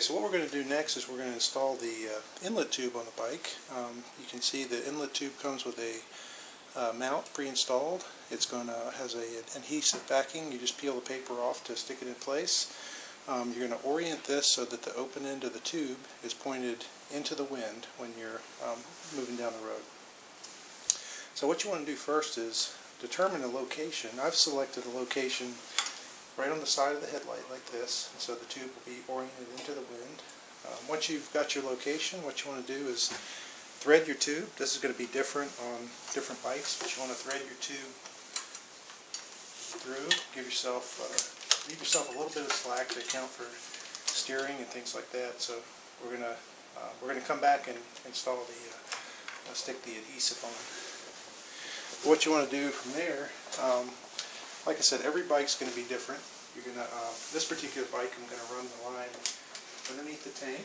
So what we're going to do next is we're going to install the inlet tube on the bike. You can see the inlet tube comes with a mount pre-installed. It's has an adhesive backing. You just peel the paper off to stick it in place. You're going to orient this so that the open end of the tube is pointed into the wind when you're moving down the road. So what you want to do first is determine a location. I've selected a location right on the side of the headlight like this, so the tube will be oriented into the wind. Once you've got your location, what you want to do is thread your tube. This is going to be different on different bikes, but you want to thread your tube through. Leave yourself a little bit of slack to account for steering and things like that. So we're gonna come back and install stick the adhesive on. What you want to do from there. Like I said, every bike's going to be different. You're gonna this particular bike, I'm going to run the line underneath the tank.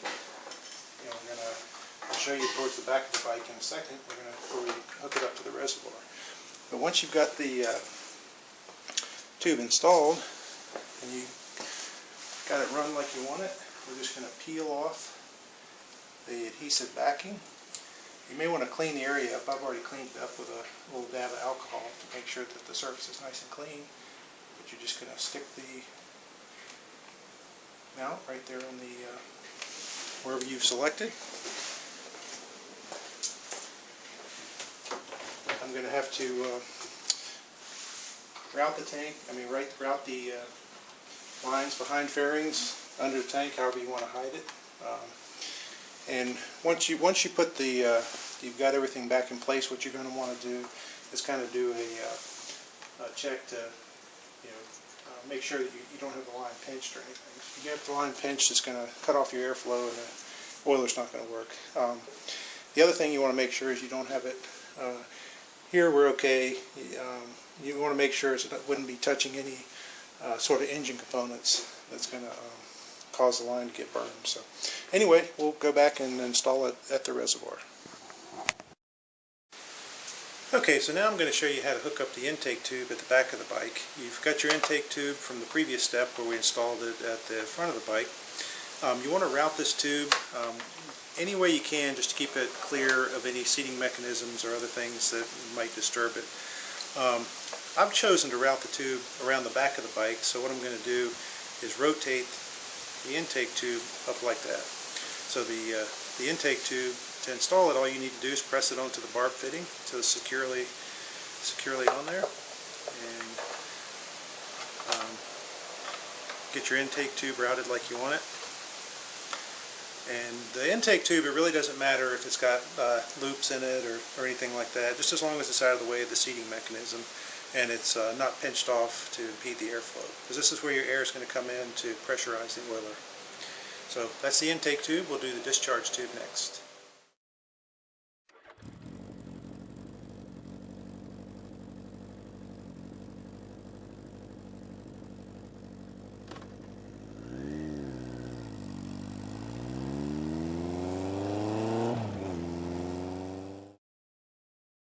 I'll show you towards the back of the bike in a second. Before we hook it up to the reservoir. But once you've got the tube installed and you got it run like you want it, we're just going to peel off the adhesive backing. You may want to clean the area up. I've already cleaned it up with a little dab of alcohol to make sure that the surface is nice and clean. But you're just going to stick the mount right there on the wherever you've selected. I'm going to have to route the lines behind fairings under the tank, however you want to hide it. And once you put you've got everything back in place, what you're going to want to do is kind of do a check to make sure that you don't have the line pinched or anything. If you get the line pinched, it's going to cut off your airflow and the oiler's not going to work. The other thing you want to make sure is you don't have it here. We're okay. You want to make sure it wouldn't be touching any sort of engine components that's going to cause the line to get burned. So anyway, we'll go back and install it at the reservoir. Okay, so now I'm going to show you how to hook up the intake tube at the back of the bike. You've got your intake tube from the previous step where we installed it at the front of the bike. You want to route this tube any way you can, just to keep it clear of any seating mechanisms or other things that might disturb it. I've chosen to route the tube around the back of the bike, so what I'm going to do is rotate the intake tube up like that. So the intake tube, to install it, all you need to do is press it onto the barb fitting so it's securely on there, and get your intake tube routed like you want it. And the intake tube, it really doesn't matter if it's got loops in it or anything like that, just as long as it's out of the way of the seating mechanism and it's not pinched off to impede the airflow, because this is where your air is going to come in to pressurize the oiler. So that's the intake tube. We'll do the discharge tube next.